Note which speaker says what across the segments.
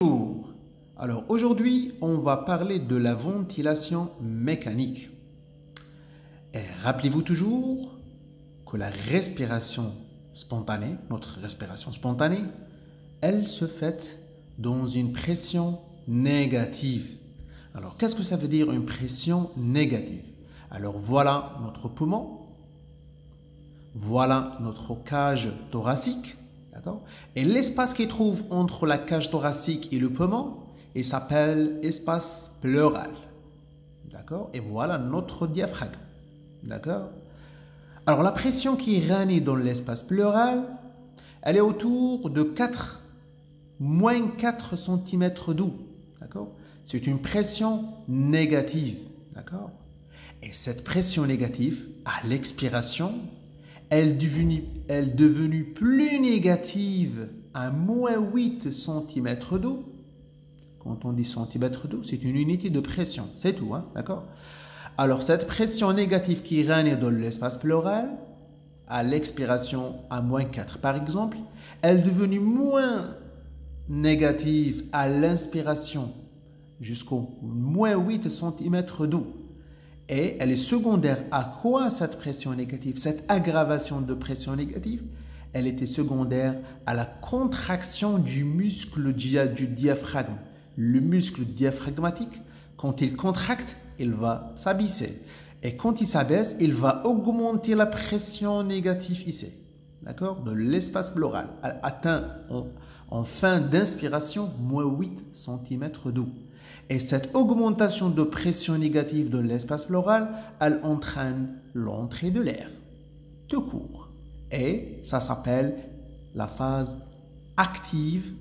Speaker 1: Bonjour. Alors aujourd'hui, on va parler de la ventilation mécanique. Et rappelez-vous toujours que la respiration spontanée, notre respiration spontanée, elle se fait dans une pression négative. Alors qu'est-ce que ça veut dire une pression négative? Alors voilà notre poumon, voilà notre cage thoracique. Et l'espace qui trouve entre la cage thoracique et le poumon, il s'appelle espace pleural. D'accord? Et voilà notre diaphragme. D'accord? Alors la pression qui règne dans l'espace pleural, elle est autour de moins 4 cm d'eau. D'accord? C'est une pression négative. D'accord? Et cette pression négative, à l'expiration, elle est devenue plus négative à moins 8 cm d'eau. Quand on dit centimètre d'eau, c'est une unité de pression. C'est tout, hein? D'accord? Alors, cette pression négative qui règne dans l'espace pleural, à l'expiration à moins 4 par exemple, elle est devenue moins négative à l'inspiration jusqu'au moins 8 cm d'eau. Et elle est secondaire à quoi cette pression négative, cette aggravation de pression négative? Elle était secondaire à la contraction du muscle du diaphragme. Le muscle diaphragmatique, quand il contracte, il va s'abaisser. Et quand il s'abaisse, il va augmenter la pression négative ici. D'accord? De l'espace pleural. Elle atteint en fin d'inspiration moins 8 cm d'eau. Et cette augmentation de pression négative de l'espace pleural, elle entraîne l'entrée de l'air, tout court. Et ça s'appelle la phase active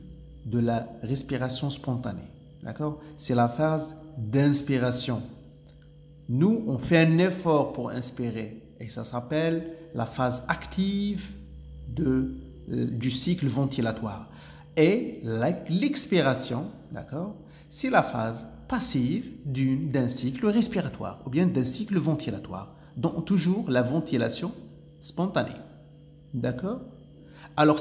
Speaker 1: de la respiration spontanée. D'accord? C'est la phase d'inspiration. Nous, on fait un effort pour inspirer. Et ça s'appelle la phase active du cycle ventilatoire. Et l'expiration, d'accord? C'est la phase passive d'un cycle respiratoire ou bien d'un cycle ventilatoire, donc toujours la ventilation spontanée. D'accord? Alors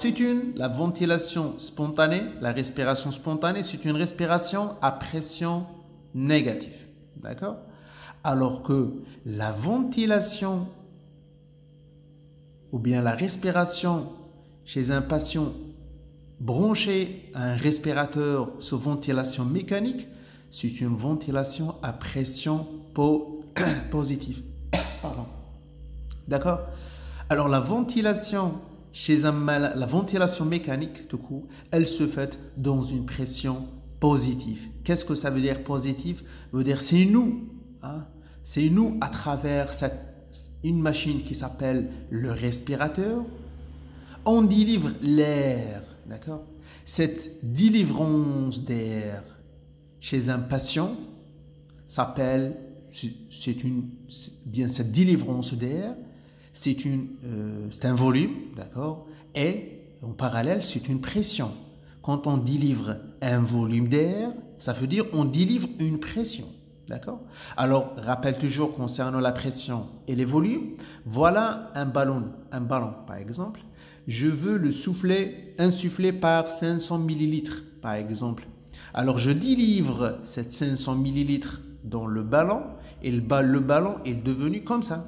Speaker 1: la ventilation spontanée, la respiration spontanée, c'est une respiration à pression négative. D'accord? Alors que la ventilation ou bien la respiration chez un patient branché à un respirateur sous ventilation mécanique, c'est une ventilation à pression positive. Pardon. D'accord? Alors la ventilation chez un malade, la ventilation mécanique, tout court, elle se fait dans une pression positive. Qu'est-ce que ça veut dire positive? Ça veut dire c'est nous. Hein? C'est nous à travers une machine qui s'appelle le respirateur. On délivre l'air. D'accord? Cette délivrance d'air chez un patient s'appelle, cette délivrance d'air, c'est un volume, d'accord? Et en parallèle, c'est une pression. Quand on délivre un volume d'air, ça veut dire on délivre une pression, d'accord? Alors, rappelle toujours concernant la pression et les volumes, voilà un ballon par exemple. Je veux le insuffler par 500 ml, par exemple. Alors, je délivre cette 500 ml dans le ballon et le ballon est devenu comme ça.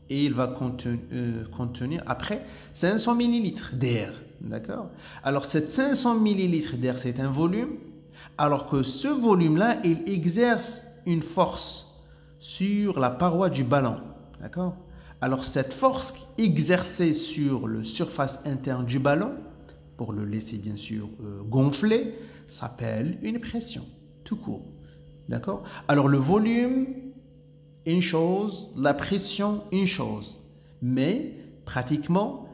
Speaker 1: Et il va contenir après 500 ml d'air. D'accord? Alors, cette 500 ml d'air, c'est un volume. Alors que ce volume-là, il exerce une force sur la paroi du ballon. D'accord? Alors, cette force exercée sur la surface interne du ballon, pour le laisser bien sûr gonfler, s'appelle une pression, tout court. D'accord? Alors, le volume, une chose, la pression, une chose. Mais, pratiquement,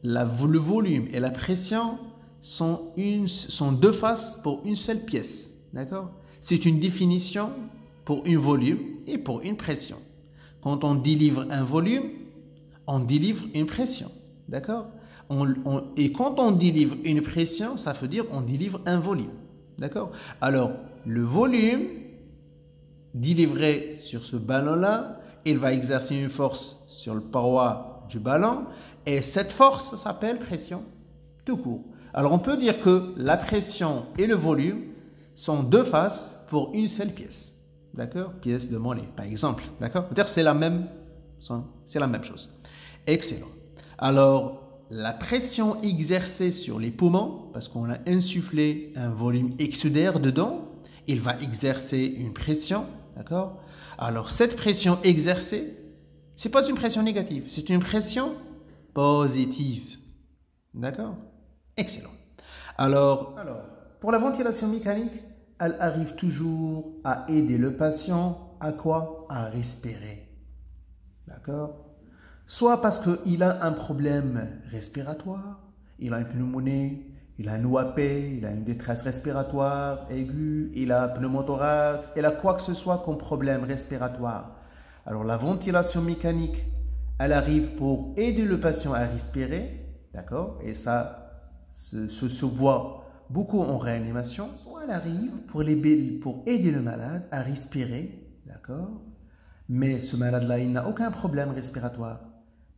Speaker 1: le volume et la pression sont deux faces pour une seule pièce. D'accord? C'est une définition pour un volume et pour une pression. Quand on délivre un volume, on délivre une pression. D'accord? Et quand on délivre une pression, ça veut dire on délivre un volume. D'accord? Alors, le volume délivré sur ce ballon-là, il va exercer une force sur le paroi du ballon et cette force s'appelle pression, tout court. Alors, on peut dire que la pression et le volume, sont deux faces pour une seule pièce. D'accord? Pièce de monnaie, par exemple. D'accord? C'est la même chose. Excellent. Alors, la pression exercée sur les poumons, parce qu'on a insufflé un volume exudaire dedans, il va exercer une pression. D'accord? Alors, cette pression exercée, ce n'est pas une pression négative, c'est une pression positive. D'accord? Excellent. Alors, pour la ventilation mécanique, elle arrive toujours à aider le patient à quoi? À respirer. D'accord? Soit parce qu'il a un problème respiratoire, il a une pneumonie, il a un OAP, il a une détresse respiratoire aiguë, il a un pneumothorax, il a quoi que ce soit comme problème respiratoire. Alors la ventilation mécanique, elle arrive pour aider le patient à respirer, d'accord? Et ça se voit beaucoup en réanimation. Soit elle arrive pour aider le malade à respirer, d'accord? Mais ce malade-là, il n'a aucun problème respiratoire.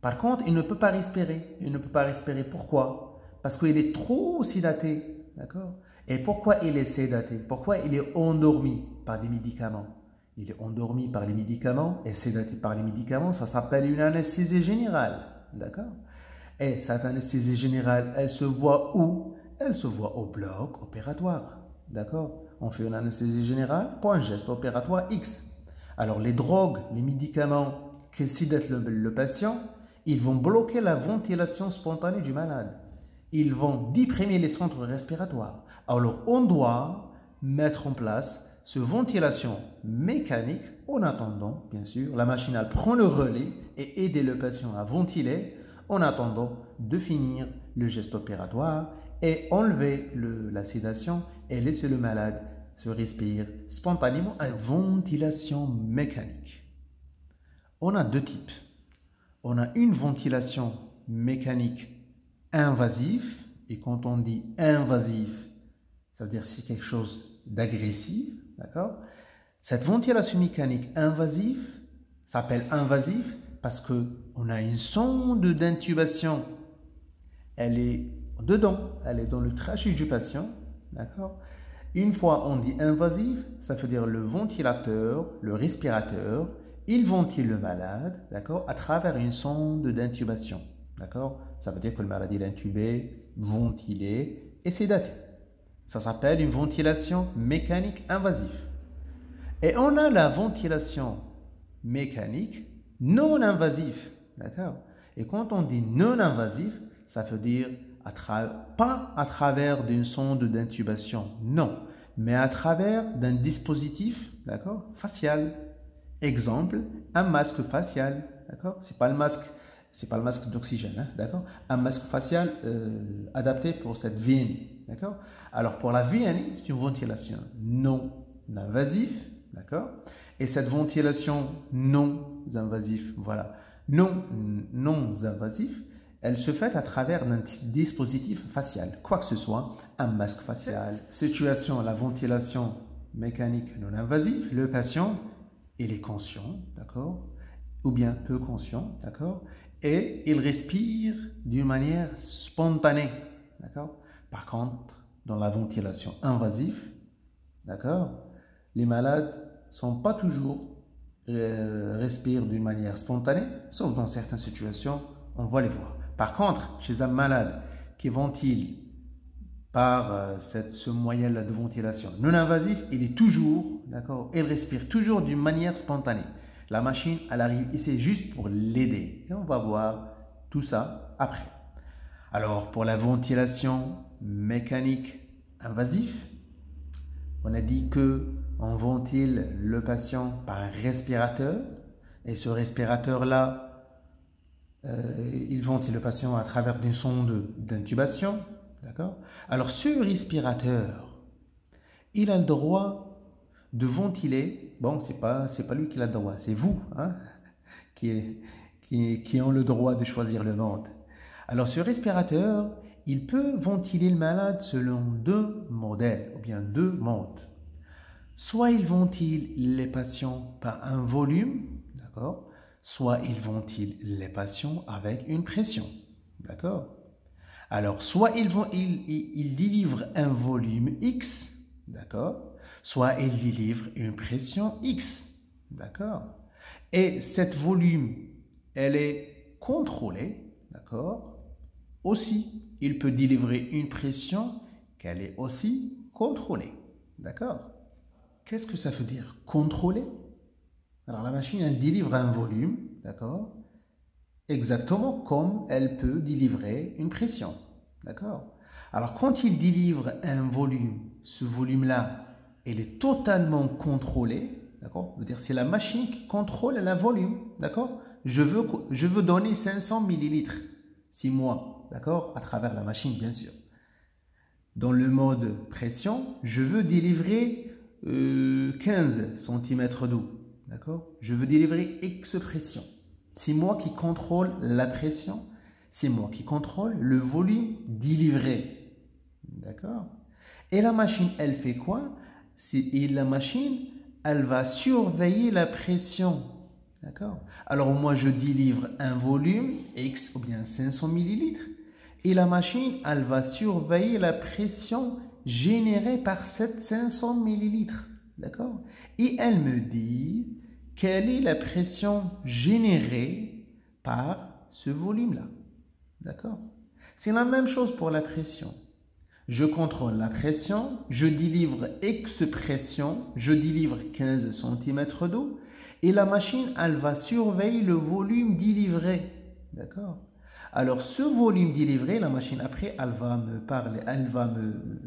Speaker 1: Par contre, il ne peut pas respirer. Il ne peut pas respirer. Pourquoi? Parce qu'il est trop sédaté. D'accord? Et pourquoi il est sédaté? Pourquoi il est endormi par des médicaments? Il est endormi par les médicaments et sédaté par les médicaments. Ça s'appelle une anesthésie générale. D'accord? Et cette anesthésie générale, elle se voit où? Elle se voit au bloc opératoire. D'accord? On fait une anesthésie générale pour un geste opératoire X. Alors les drogues, les médicaments qui sédatent le patient, ils vont bloquer la ventilation spontanée du malade. Ils vont déprimer les centres respiratoires. Alors on doit mettre en place cette ventilation mécanique en attendant, bien sûr, la machine elle prend le relais et aider le patient à ventiler en attendant de finir le geste opératoire et enlever la sédation et laisser le malade se respirer spontanément. Une ventilation mécanique. On a deux types. On a une ventilation mécanique invasive. Et quand on dit invasive, ça veut dire c'est quelque chose d'agressif. D'accord? Cette ventilation mécanique invasive s'appelle invasive parce qu'on a une sonde d'intubation. Elle est dedans, elle est dans le trachée du patient. D'accord? Une fois on dit invasive, ça veut dire le ventilateur, le respirateur, il ventile le malade, d'accord, à travers une sonde d'intubation. D'accord? Ça veut dire que le malade est intubé, ventilé et sédaté. Ça s'appelle une ventilation mécanique invasive. Et on a la ventilation mécanique non invasive. D'accord? Et quand on dit non invasive, ça veut dire pas à travers d'une sonde d'intubation, non, mais à travers d'un dispositif, d'accord, facial. Exemple, un masque facial, d'accord, c'est pas le masque d'oxygène, hein, d'accord, un masque facial adapté pour cette VNI, d'accord. Alors pour la VNI, c'est une ventilation non invasive, d'accord, et cette ventilation non invasive, voilà, non invasive, elle se fait à travers un dispositif facial, quoi que ce soit, un masque facial. Situation, la ventilation mécanique non invasive, le patient, il est conscient, d'accord, ou bien peu conscient, d'accord, et il respire d'une manière spontanée, d'accord. Par contre, dans la ventilation invasive, d'accord, les malades ne sont pas toujours respirent d'une manière spontanée, sauf dans certaines situations, on va les voir. Par contre, chez un malade qui ventile par ce moyen-là de ventilation non invasif, il est toujours, d'accord, il respire toujours d'une manière spontanée. La machine, elle arrive ici juste pour l'aider. Et on va voir tout ça après. Alors, pour la ventilation mécanique invasive, on a dit que on ventile le patient par un respirateur. Et ce respirateur-là, il ventile le patient à travers une sonde d'intubation. D'accord? Alors, ce respirateur, il a le droit de ventiler. Bon, c'est pas lui qui a le droit, c'est vous, hein, qui ont le droit de choisir le monde. Alors, ce respirateur, il peut ventiler le malade selon deux modèles, ou bien deux modes. Soit il ventile les patients par un volume, d'accord? Soit il ventile les patients avec une pression, d'accord? Alors, soit il délivre un volume X, d'accord? Soit elle délivre une pression X, d'accord? Et cette volume, elle est contrôlée, d'accord? Aussi, il peut délivrer une pression qu'elle est aussi contrôlée, d'accord? Qu'est-ce que ça veut dire? Contrôler? Alors la machine, elle délivre un volume, d'accord? Exactement comme elle peut délivrer une pression, d'accord? Alors quand il délivre un volume, ce volume-là, il est totalement contrôlé, d'accord? C'est-à-dire c'est la machine qui contrôle le volume, d'accord? Je veux donner 500 millilitres, 6 mois, d'accord? À travers la machine, bien sûr. Dans le mode pression, je veux délivrer 15 cm d'eau, d'accord? Je veux délivrer X pression. C'est moi qui contrôle la pression, c'est moi qui contrôle le volume délivré, d'accord? Et la machine, elle fait quoi? Et la machine, elle va surveiller la pression, d'accord? Alors moi, je délivre un volume X ou bien 500 millilitres. Et la machine, elle va surveiller la pression générée par cette 500 millilitres. D'accord? Et elle me dit quelle est la pression générée par ce volume-là. D'accord? C'est la même chose pour la pression. Je contrôle la pression, je délivre X pression, je délivre 15 cm d'eau et la machine, elle va surveiller le volume délivré. D'accord? Alors, ce volume délivré, la machine, après, elle va me parler, elle va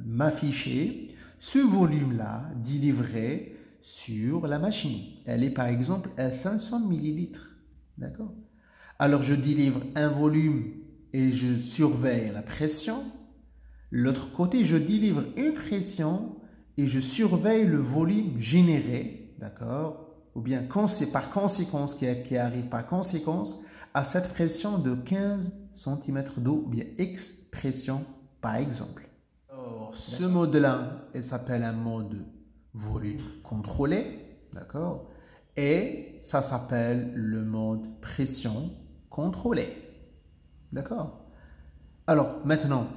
Speaker 1: m'afficher ce volume-là délivré sur la machine. Elle est, par exemple, à 500 millilitres. D'accord? Alors, je délivre un volume et je surveille la pression. L'autre côté, je délivre une pression et je surveille le volume généré. D'accord? Ou bien, par conséquence, qui arrive par conséquence, à cette pression de 15 cm d'eau, ou bien X pression par exemple. Alors, ce mode-là, il s'appelle un mode volume contrôlé, d'accord? Et ça s'appelle le mode pression contrôlée, d'accord? Alors, maintenant,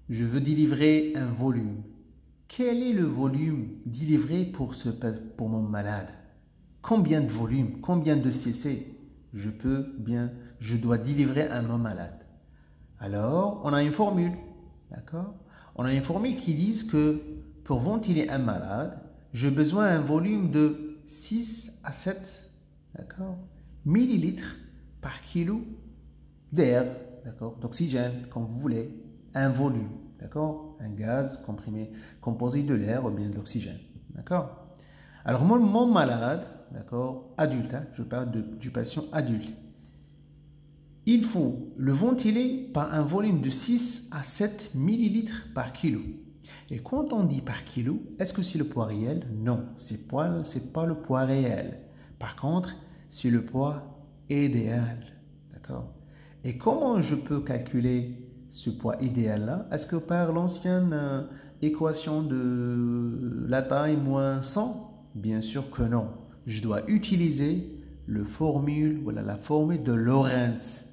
Speaker 1: je veux délivrer un volume. Quel est le volume délivré pour mon malade? Combien de volume, combien de cc je dois délivrer à mon malade? Alors, on a une formule, d'accord? On a une formule qui dit que pour ventiler un malade, j'ai besoin d'un volume de 6 à 7, d'accord, millilitres par kilo d'air, d'accord, d'oxygène, comme vous voulez, un volume, d'accord, un gaz comprimé, composé de l'air ou bien de l'oxygène, d'accord? Alors, mon malade, d'accord, adulte, hein, je parle du patient adulte, il faut le ventiler par un volume de 6 à 7 millilitres par kilo. Et quand on dit par kilo, est-ce que c'est le poids réel? Non, ce n'est pas le poids réel. Par contre, c'est le poids idéal, d'accord? Et comment je peux calculer ce poids idéal-là? Est-ce que par l'ancienne équation de la taille moins 100? Bien sûr que non. Je dois utiliser la formule de Lorentz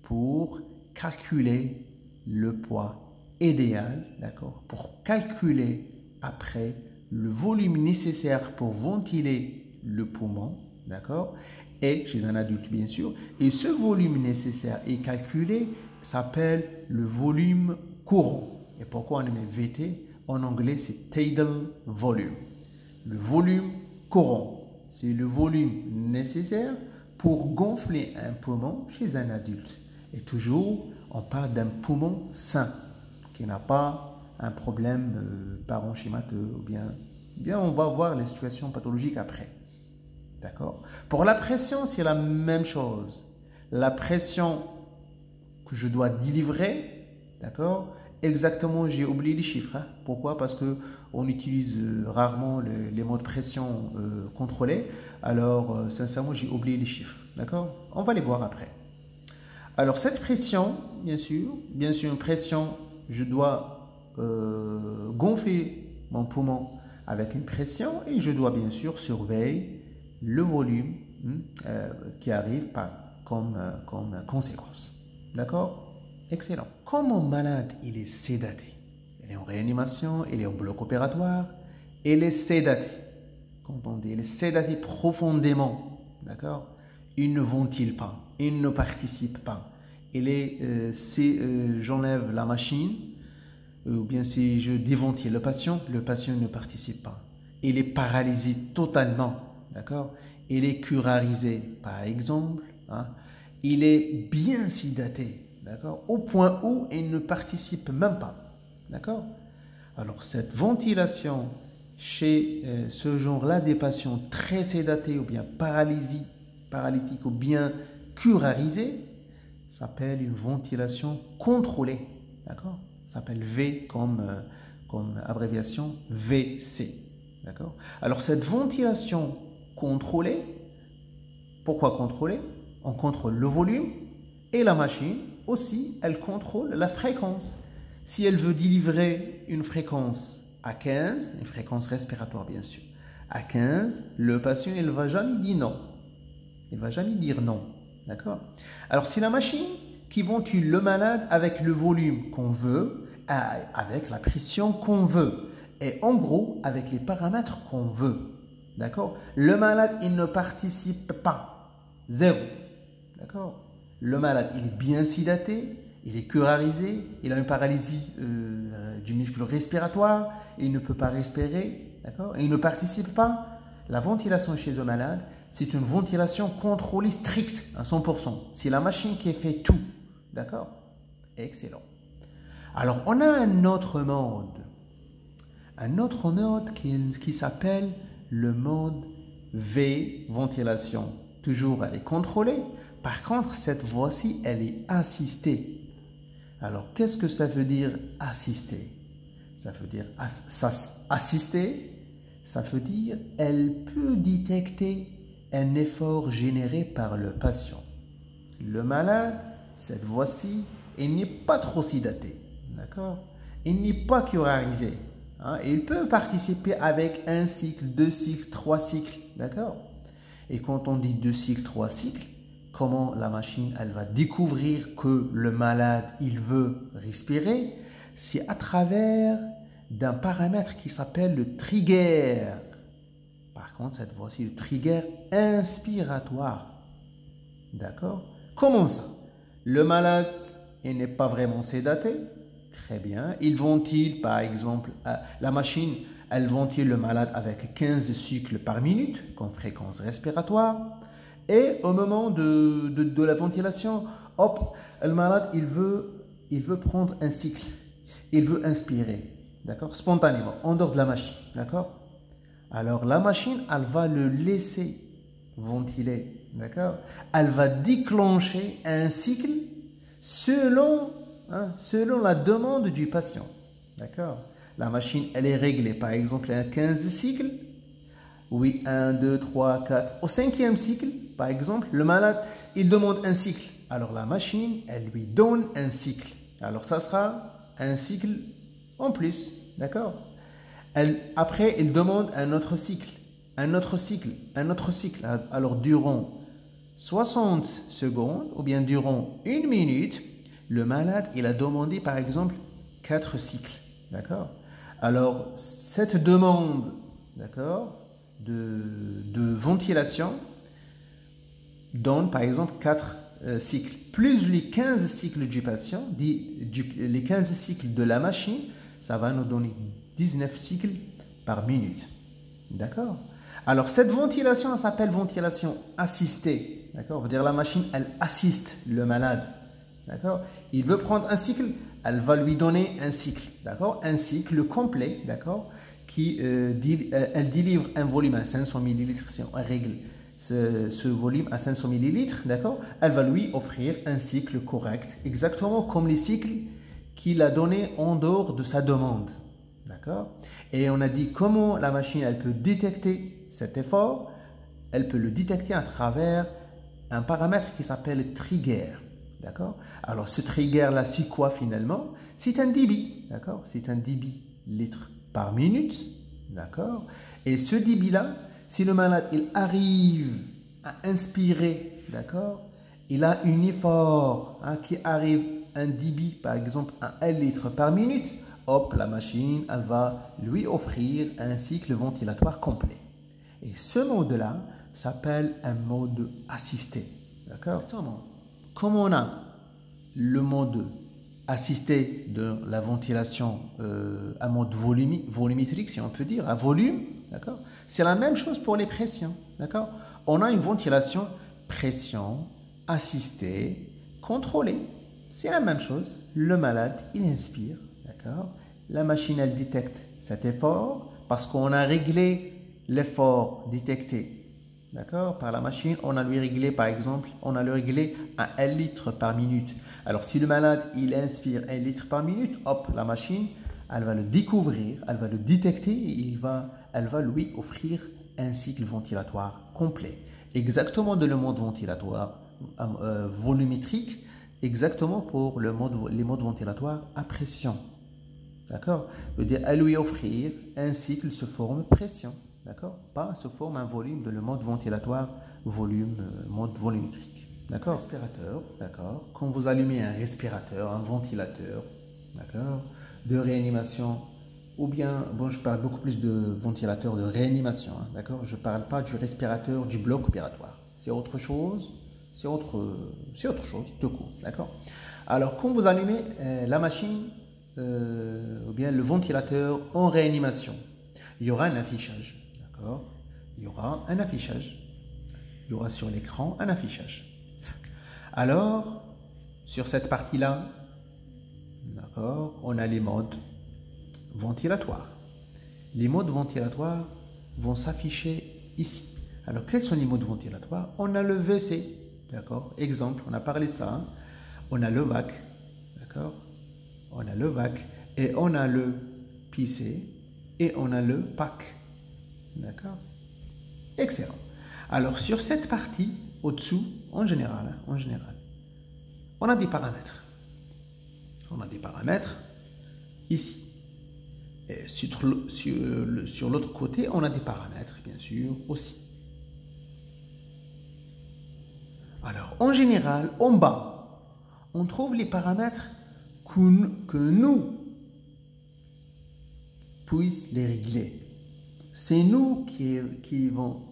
Speaker 1: pour calculer le poids idéal, d'accord? Pour calculer après le volume nécessaire pour ventiler le poumon, d'accord? Et chez un adulte, bien sûr. Et ce volume nécessaire est calculé, s'appelle le volume courant. Et pourquoi on met VT? En anglais, c'est tidal volume. Le volume courant, c'est le volume nécessaire pour gonfler un poumon chez un adulte. Et toujours, on parle d'un poumon sain, qui n'a pas un problème parenchymateux, ou bien on va voir les situations pathologiques après. D'accord? Pour la pression, c'est la même chose. La pression que je dois délivrer, d'accord? Exactement, j'ai oublié les chiffres. Hein? Pourquoi? Parce qu'on utilise rarement les mots de pression contrôlés. Alors, sincèrement, j'ai oublié les chiffres. D'accord? On va les voir après. Alors, cette pression, bien sûr, une pression, je dois gonfler mon poumon avec une pression et je dois bien sûr surveiller le volume qui arrive comme conséquence. D'accord? Excellent. Quand mon malade il est sédaté, il est en réanimation, il est au bloc opératoire, il est sédaté. Quand on dit il est sédaté profondément, d'accord, il ne ventile pas, il ne participe pas. Il est, si j'enlève la machine, ou bien si je déventile le patient ne participe pas. Il est paralysé totalement, d'accord. Il est curarisé, par exemple, hein. Il est bien sédaté, d'accord, au point où il ne participe même pas, d'accord. Alors cette ventilation chez ce genre-là des patients très sédatés ou bien paralytiques ou bien curarisés s'appelle une ventilation contrôlée, d'accord. S'appelle V comme abréviation VC, d'accord. Alors cette ventilation contrôlée, pourquoi contrôler? On contrôle le volume et la machine aussi, elle contrôle la fréquence. Si elle veut délivrer une fréquence à 15, une fréquence respiratoire bien sûr, à 15, le patient il ne va jamais dire non. Il ne va jamais dire non, d'accord. Alors si la machine qui ventile le malade avec le volume qu'on veut, avec la pression qu'on veut, et en gros avec les paramètres qu'on veut, d'accord. Le malade il ne participe pas, zéro. D'accord. Le malade, il est bien sédaté, il est curarisé, il a une paralysie du muscle respiratoire, il ne peut pas respirer, d'accord. Et il ne participe pas. La ventilation chez le malade, c'est une ventilation contrôlée stricte à 100%. C'est la machine qui fait tout, d'accord. Excellent. Alors, on a un autre mode qui s'appelle le mode V, ventilation. Toujours, elle est contrôlée. Par contre, cette fois-ci, elle est assistée. Alors, qu'est-ce que ça veut dire assister? Ça veut dire assister, ça veut dire elle peut détecter un effort généré par le patient. Le malade, cette fois-ci, il n'est pas trop sédaté, d'accord? Il n'est pas curarisé. Hein? Il peut participer avec un cycle, 2 cycles, 3 cycles, d'accord? Et quand on dit 2 cycles, 3 cycles, comment la machine elle va découvrir que le malade il veut respirer? C'est à travers d'un paramètre qui s'appelle le trigger. Par contre, cette fois-ci, le trigger inspiratoire. D'accord? Comment ça? Le malade il n'est pas vraiment sédaté. Très bien. Il ventile, par exemple, la machine, elle ventile le malade avec 15 cycles par minute, comme fréquence respiratoire. Et au moment de la ventilation, hop, le malade, il veut prendre un cycle. Il veut inspirer, d'accord, spontanément, en dehors de la machine, d'accord. Alors, la machine, elle va le laisser ventiler, d'accord. Elle va déclencher un cycle selon la demande du patient, d'accord. La machine, elle est réglée, par exemple, à 15 cycles. Oui, 1, 2, 3, 4. Au 5e cycle, par exemple, le malade, il demande un cycle. Alors la machine, elle lui donne un cycle. Alors ça sera un cycle en plus, d'accord. Après, il demande un autre cycle, un autre cycle, un autre cycle. Alors durant 60 secondes ou bien durant 1 minute, le malade, il a demandé par exemple 4 cycles, d'accord. Alors cette demande, d'accord, de ventilation donne par exemple 4 cycles, plus les 15 cycles du patient, les 15 cycles de la machine, ça va nous donner 19 cycles par minute. D'accord? Alors cette ventilation, elle s'appelle ventilation assistée. D'accord? C'est-à-dire la machine, elle assiste le malade. D'accord? Il veut prendre un cycle, elle va lui donner un cycle. D'accord? Un cycle complet. D'accord? Elle délivre un volume à 500 ml si on règle ce volume à 500 ml, d'accord. Elle va lui offrir un cycle correct, exactement comme les cycles qu'il a donnés en dehors de sa demande, d'accord. Et on a dit comment la machine elle peut détecter cet effort. Elle peut le détecter à travers un paramètre qui s'appelle trigger, d'accord. Alors ce trigger là, c'est quoi finalement? C'est un débit, d'accord. C'est un débit litres par minute, d'accord. Et ce débit-là, si le malade il arrive à inspirer, d'accord, il a un effort qui arrive à un débit, par exemple, à 1 litre par minute, hop, la machine, elle va lui offrir un cycle ventilatoire complet. Et ce mode-là s'appelle un mode assisté. D'accord? Comme on a le mode assisté de la ventilation, un mode volumétrique, si on peut dire, à volume, d'accord? C'est la même chose pour les pressions, d'accord? On a une ventilation pression assistée, contrôlée. C'est la même chose. Le malade, il inspire, d'accord? La machine, elle détecte cet effort parce qu'on a réglé l'effort détecté, d'accord? Par la machine, on a lui réglé, par exemple, on a le réglé à 1 litre par minute. Alors, si le malade, il inspire 1 litre par minute, hop, la machine, elle va le découvrir, elle va le détecter et elle va lui offrir un cycle ventilatoire complet. Exactement de le mode ventilatoire volumétrique, exactement pour les modes ventilatoires à pression. D'accord? Je veux dire, à lui offrir un cycle sous forme pression. D'accord? Pas sous forme un volume de le mode ventilatoire mode volumétrique. D'accord? Respirateur. D'accord? Quand vous allumez un respirateur, un ventilateur, d'accord, de réanimation, ou bien, bon, je parle beaucoup plus de ventilateur de réanimation, hein, d'accord? Je ne parle pas du respirateur du bloc opératoire. C'est autre chose. C'est autre chose, tout court, d'accord? Alors, quand vous allumez la machine ou bien le ventilateur en réanimation, il y aura un affichage, d'accord? Il y aura un affichage. Il y aura sur l'écran un affichage. Alors, sur cette partie-là, d'accord, on a les modes ventilatoires. Les modes ventilatoires vont s'afficher ici. Alors, quels sont les modes ventilatoires? On a le WC. D'accord? Exemple, on a parlé de ça. Hein? On a le VAC. D'accord? On a le VAC et on a le PC et on a le PAC. D'accord? Excellent. Alors, sur cette partie, au-dessous, en général, on a des paramètres. On a des paramètres ici. Et sur l'autre côté, on a des paramètres, bien sûr, aussi. Alors, en général, en bas, on trouve les paramètres que nous puissions les régler. C'est nous qui vont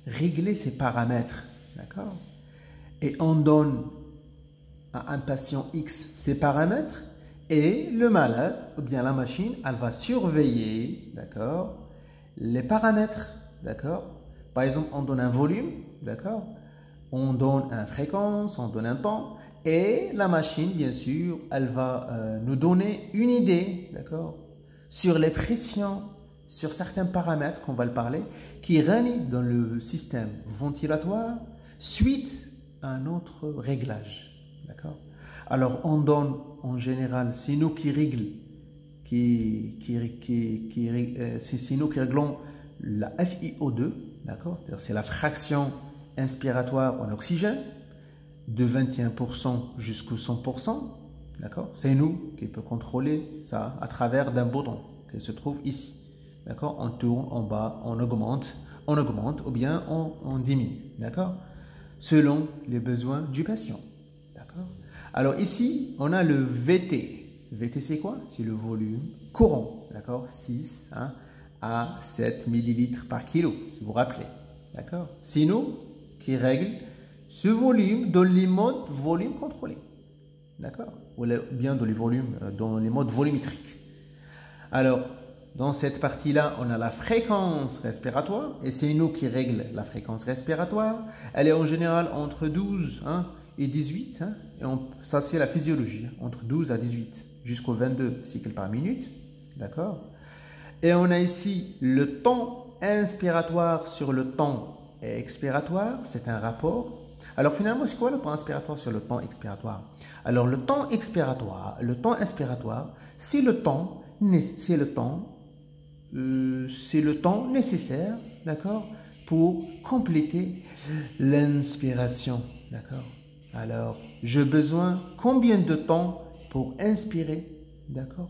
Speaker 1: régler ces paramètres, d'accord? Et on donne à un patient X ces paramètres et le malade, ou bien la machine, elle va surveiller, d'accord, les paramètres, d'accord? Par exemple, on donne un volume, d'accord? On donne une fréquence, on donne un temps et la machine, bien sûr, elle va nous donner une idée, d'accord, sur les pressions, sur certains paramètres qu'on va le parler, qui règnent dans le système ventilatoire suite à un autre réglage, d'accord. Alors, on donne en général, c'est nous qui réglons, c'est nous qui réglons la FiO2, d'accord, c'est la fraction inspiratoire en oxygène de 21% jusqu'au 100%, d'accord? C'est nous qui peut contrôler ça à travers d'un bouton qui se trouve ici, d'accord? On tourne en bas, on augmente ou bien on diminue, d'accord? Selon les besoins du patient, d'accord? Alors ici, on a le VT. VT, c'est quoi? C'est le volume courant, d'accord? 6 à 7 millilitres par kilo, si vous vous rappelez, d'accord? C'est nous qui règle ce volume dans les modes volume contrôlés, d'accord? Ou bien dans les modes volumétriques. Alors, dans cette partie-là, on a la fréquence respiratoire et c'est nous qui règle la fréquence respiratoire. Elle est en général entre 12 et 18. Et ça, c'est la physiologie, entre 12 à 18 jusqu'au 22 cycles par minute, d'accord? Et on a ici le temps inspiratoire sur le temps expiratoire, c'est un rapport. Alors finalement, c'est quoi le temps inspiratoire sur le temps expiratoire? Alors le temps inspiratoire, c'est le temps nécessaire, d'accord, pour compléter l'inspiration, d'accord. Alors, j'ai besoin combien de temps pour inspirer, d'accord?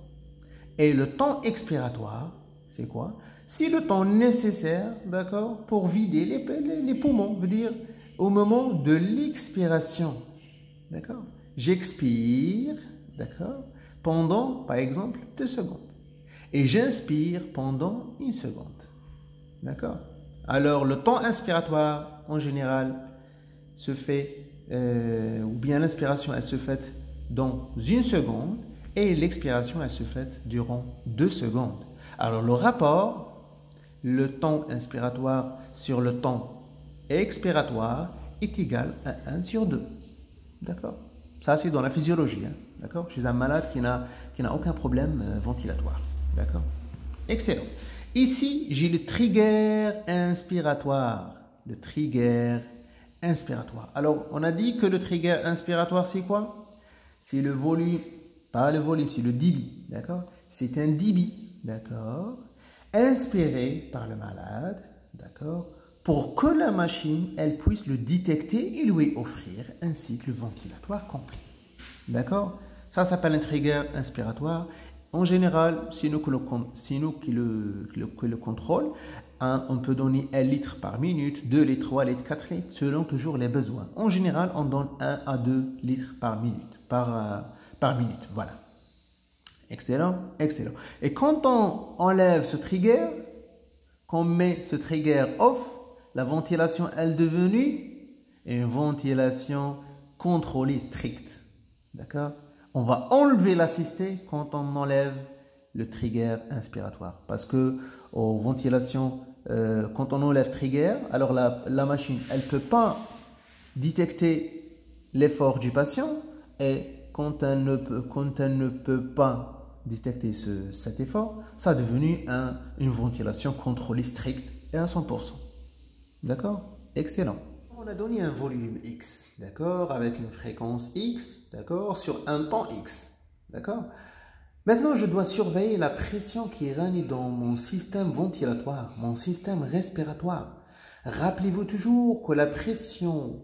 Speaker 1: Et le temps expiratoire, c'est quoi? C'est le temps nécessaire, d'accord, pour vider les poumons, veut dire au moment de l'expiration, d'accord? J'expire, d'accord, pendant, par exemple, 2 secondes. Et j'inspire pendant 1 seconde. D'accord? Alors, le temps inspiratoire, en général, se fait, ou bien l'inspiration, elle se fait dans 1 seconde et l'expiration, elle se fait durant 2 secondes. Alors, le rapport, le temps inspiratoire sur le temps expiratoire est égal à 1/2. D'accord? Ça, c'est dans la physiologie. Hein? D'accord? Chez un malade qui n'a aucun problème ventilatoire. D'accord? Excellent. Ici, j'ai le trigger inspiratoire. Le trigger inspiratoire. Alors, on a dit que le trigger inspiratoire, c'est quoi? C'est le volume, pas le volume, c'est le débit. D'accord? C'est un débit, d'accord? Inspiré par le malade, d'accord? Pour que la machine, elle puisse le détecter et lui offrir un cycle ventilatoire complet. D'accord? Ça s'appelle un trigger inspiratoire. En général, c'est nous qui le contrôle. On peut donner 1 litre par minute, 2 litres, 3 litres, 4 litres, selon toujours les besoins. En général, on donne 1 à 2 litres par minute. Voilà. Excellent, excellent. Et quand on enlève ce trigger, qu'on met ce trigger off, la ventilation elle est devenue une ventilation contrôlée stricte. D'accord? On va enlever l'assisté quand on enlève le trigger inspiratoire. Parce que aux ventilations, quand on enlève trigger, alors la machine, elle ne peut pas détecter l'effort du patient. Et quand elle ne peut pas détecter cet effort, ça est devenu une ventilation contrôlée stricte et à 100%. D'accord? Excellent. On a donné un volume X, d'accord, avec une fréquence X, d'accord, sur un temps X, d'accord. Maintenant, je dois surveiller la pression qui règne dans mon système ventilatoire, mon système respiratoire. Rappelez-vous toujours que la pression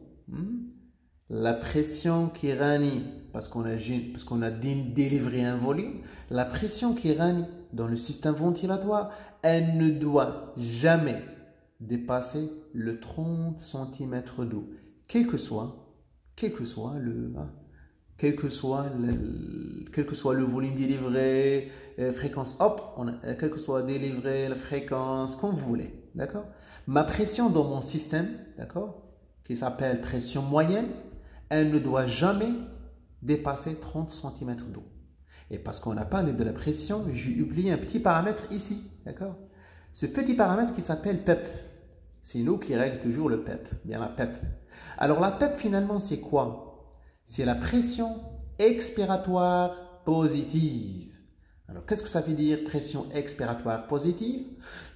Speaker 1: qui règne, parce qu'on a délivré un volume, la pression qui règne dans le système ventilatoire, elle ne doit jamais dépasser le 30 cm d'eau, quel que soit le volume délivré, fréquence, quel que soit délivré, la fréquence, comme vous voulez, d'accord? Ma pression dans mon système, d'accord, qui s'appelle pression moyenne, elle ne doit jamais dépasser 30 cm d'eau. Et parce qu'on a parlé de la pression, j'ai oublié un petit paramètre ici, d'accord? Ce petit paramètre qui s'appelle PEP. C'est nous qui règle toujours le PEP, bien la PEP. Alors la PEP finalement c'est quoi? C'est la pression expiratoire positive. Alors qu'est-ce que ça veut dire pression expiratoire positive?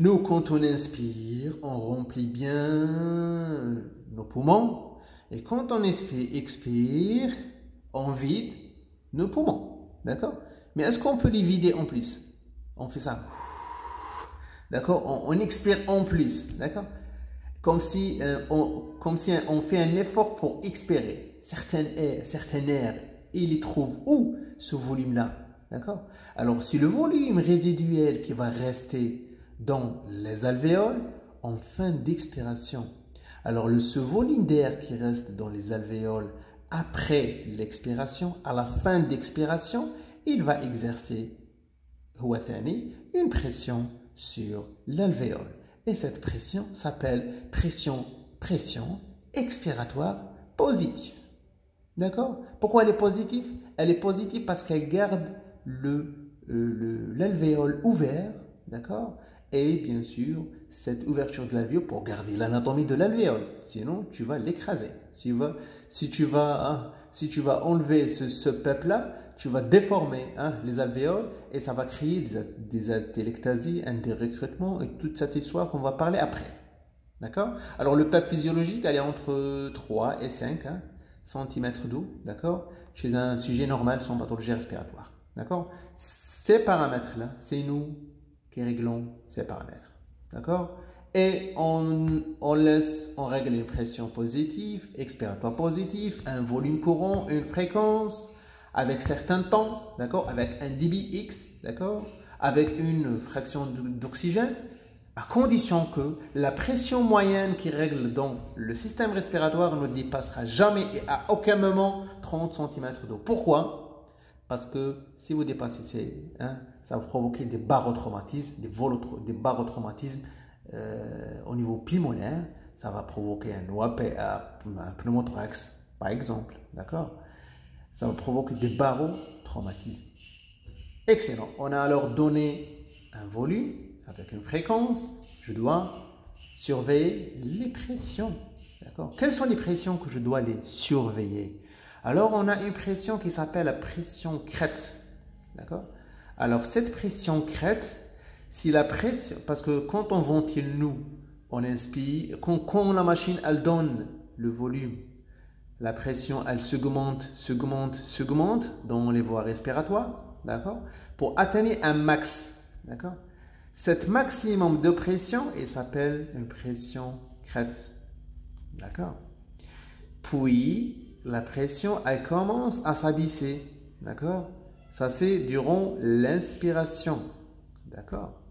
Speaker 1: Nous quand on inspire, on remplit bien nos poumons. Et quand on expire, on vide nos poumons. D'accord? Mais est-ce qu'on peut les vider en plus? On fait ça. D'accord? On expire en plus. D'accord? Comme si on fait un effort pour expirer. Certains airs, il y trouve où ce volume-là? D'accord? Alors, c'est le volume résiduel qui va rester dans les alvéoles en fin d'expiration. Alors, ce volume d'air qui reste dans les alvéoles après l'expiration, à la fin d'expiration, il va exercer une pression sur l'alvéole. Et cette pression s'appelle pression expiratoire positive. D'accord? Pourquoi elle est positive? Elle est positive parce qu'elle garde l'alvéole ouvert. D'accord? Et bien sûr, cette ouverture de l'alvéole pour garder l'anatomie de l'alvéole. Sinon, tu vas l'écraser. Si tu vas enlever ce PEP-là, tu vas déformer les alvéoles et ça va créer des atelectasies, des recrutements et toute cette histoire qu'on va parler après. D'accord? Alors le PEP physiologique, elle est entre 3 et 5 cm d'eau, d'accord? Chez un sujet normal sans pathologie respiratoire. D'accord? Ces paramètres-là, c'est nous qui réglons ces paramètres. D'accord? Et on règle une pression positive, expiratoire positive, un volume courant, une fréquence, avec certains temps, d'accord, avec un débit X, d'accord, avec une fraction d'oxygène, à condition que la pression moyenne qui règle dans le système respiratoire ne dépassera jamais et à aucun moment 30 cm d'eau. Pourquoi? Parce que si vous dépassez, ça va provoquer des barotraumatismes, des barotraumatismes au niveau pulmonaire. Ça va provoquer un pneumothorax, par exemple. D'accord? Ça va provoquer des barotraumatismes. Excellent. On a alors donné un volume avec une fréquence. Je dois surveiller les pressions. D'accord? Quelles sont les pressions que je dois les surveiller? Alors, on a une pression qui s'appelle la pression crête. D'accord? Alors, cette pression crête, si la pression, parce que quand on ventile, nous, on inspire, quand la machine, elle donne le volume, la pression, elle s'augmente dans les voies respiratoires, d'accord? Pour atteindre un max, d'accord? Cet maximum de pression, il s'appelle une pression crête, d'accord? Puis, la pression, elle commence à s'abaisser, d'accord? Ça, c'est durant l'inspiration, d'accord?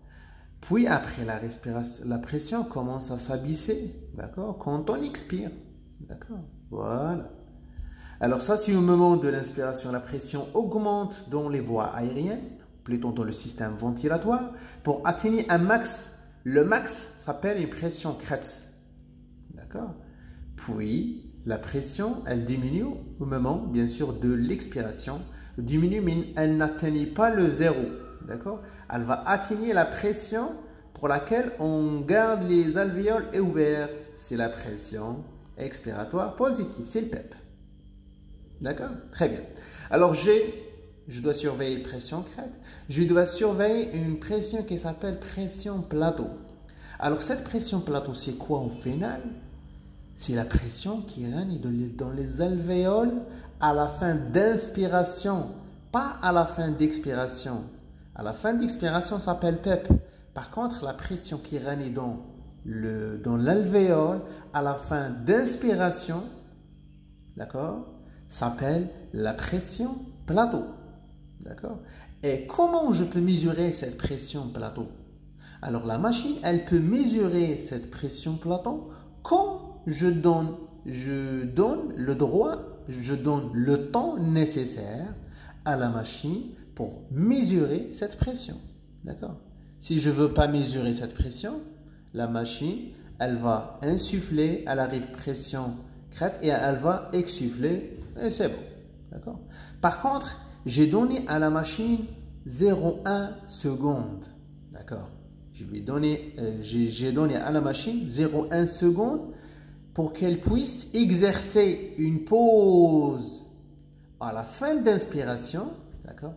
Speaker 1: Puis, après la respiration, la pression commence à s'abaisser, d'accord? Quand on expire, d'accord? Voilà. Alors ça, c'est au moment de l'inspiration, la pression augmente dans les voies aériennes, plutôt dans le système ventilatoire, pour atteindre un max. Le max s'appelle une pression crête, d'accord? Puis, la pression, elle diminue au moment, bien sûr, de l'expiration. Elle diminue, mais elle n'atteint pas le zéro. D'accord? Elle va atteindre la pression pour laquelle on garde les alvéoles ouverts. C'est la pression expiratoire positive. C'est le PEP. D'accord? Très bien. Alors, je dois surveiller la pression crête. Je dois surveiller une pression qui s'appelle pression plateau. Alors, cette pression plateau, c'est quoi au final? C'est la pression qui règne dans les alvéoles à la fin d'inspiration, pas à la fin d'expiration. À la fin d'expiration, ça s'appelle PEP. Par contre, la pression qui règne dans l'alvéole à la fin d'inspiration, d'accord, s'appelle la pression plateau. D'accord? Et comment je peux mesurer cette pression plateau? Alors, la machine, elle peut mesurer cette pression plateau quand je donne le temps nécessaire à la machine pour mesurer cette pression. D'accord? Si je ne veux pas mesurer cette pression, la machine, elle va insuffler, elle arrive pression crête et elle va exsuffler et c'est bon. D'accord? Par contre, j'ai donné à la machine 0,1 seconde. D'accord? J'ai donné à la machine 0,1 seconde pour qu'elle puisse exercer une pause à la fin d'inspiration, d'accord?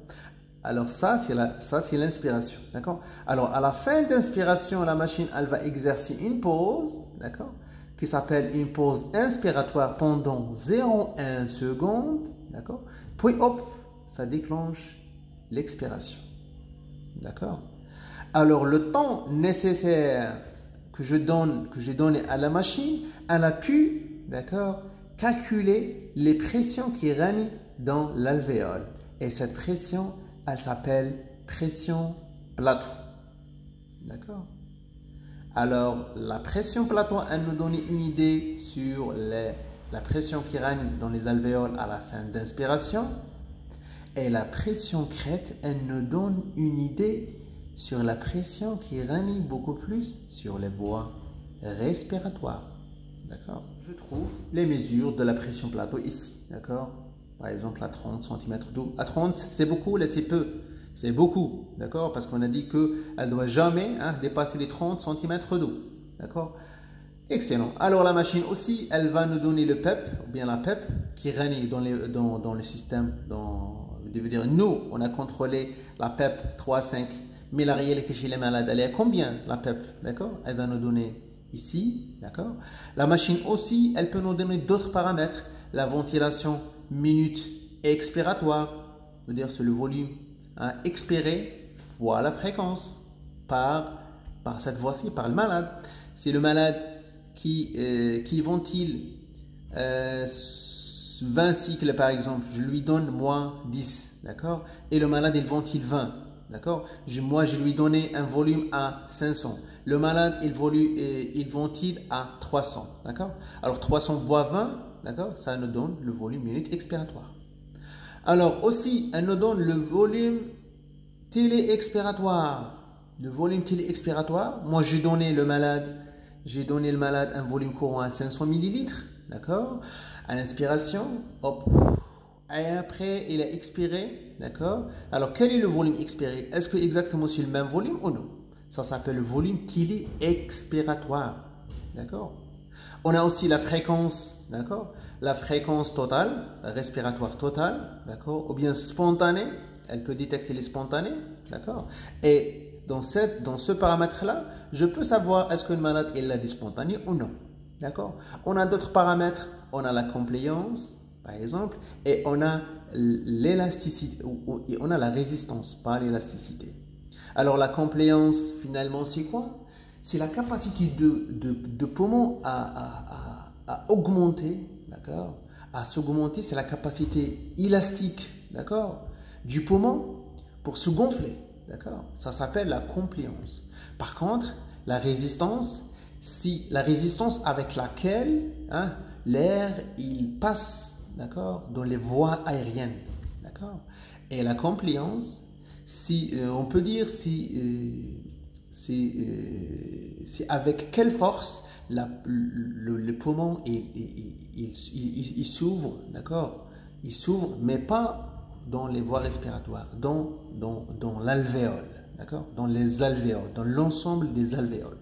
Speaker 1: Alors ça, c'est l'inspiration, d'accord? Alors à la fin d'inspiration, la machine, elle va exercer une pause, d'accord? Qui s'appelle une pause inspiratoire pendant 0,1 seconde, d'accord? Puis hop, ça déclenche l'expiration, d'accord? Alors le temps nécessaire que j'ai donné à la machine, elle a pu, d'accord, calculer les pressions qui règnent dans l'alvéole. Et cette pression, elle s'appelle pression plateau. D'accord? Alors, la pression plateau, elle nous donne une idée sur la pression qui règne dans les alvéoles à la fin d'inspiration. Et la pression crête, elle nous donne une idée sur la pression qui règne beaucoup plus sur les voies respiratoires. D'accord? Je trouve les mesures de la pression plateau ici. D'accord? Par exemple, à 30 cm d'eau. À 30, c'est beaucoup, là, c'est peu. C'est beaucoup. D'accord? Parce qu'on a dit qu'elle ne doit jamais dépasser les 30 cm d'eau. D'accord? Excellent. Alors, la machine aussi, elle va nous donner le PEP, ou bien la PEP, qui règne dans le système. Je veux dire, nous, on a contrôlé la PEP 3,5. Mais la réalité chez les malades, elle est à combien, la PEP? D'accord? Elle va nous donner ici. D'accord? La machine aussi, elle peut nous donner d'autres paramètres. La ventilation minute expiratoire, c'est-à-dire c'est le volume expiré fois la fréquence par cette voie-ci, par le malade. C'est le malade qui ventile 20 cycles par exemple, je lui donne moins 10, d'accord? Et le malade il ventile 20, d'accord? Moi je lui donné un volume à 500. Le malade il ventile à 300, d'accord? Alors 300 fois 20, d'accord? Ça nous donne le volume minute expiratoire. Alors aussi, elle nous donne le volume téléexpiratoire. Le volume téléexpiratoire, moi j'ai donné le malade un volume courant à 500 millilitres, d'accord? À l'inspiration, hop, et après il a expiré, d'accord? Alors quel est le volume expiré? Est-ce que exactement c'est le même volume ou non? Ça s'appelle le volume téléexpiratoire, d'accord? On a aussi la fréquence, d'accord? La fréquence totale, respiratoire totale, d'accord? Ou bien spontanée, elle peut détecter les spontanés, d'accord? Et dans ce paramètre-là, je peux savoir est-ce que le malade il a des spontanés ou non, d'accord? On a d'autres paramètres, on a la compliance, par exemple, et on a l'élasticité, et on a la résistance, pas l'élasticité. Alors la compliance, finalement, c'est quoi? C'est la capacité de poumon à augmenter, d'accord? À s'augmenter, c'est la capacité élastique, d'accord? Du poumon pour se gonfler, d'accord? Ça s'appelle la compliance. Par contre, la résistance, c'est la résistance avec laquelle l'air il passe, d'accord? Dans les voies aériennes, d'accord? Et la compliance, si on peut dire c'est avec quelle force le poumon il s'ouvre, d'accord? Il s'ouvre, mais pas dans les voies respiratoires, dans l'alvéole, d'accord? Dans les alvéoles, dans l'ensemble des alvéoles,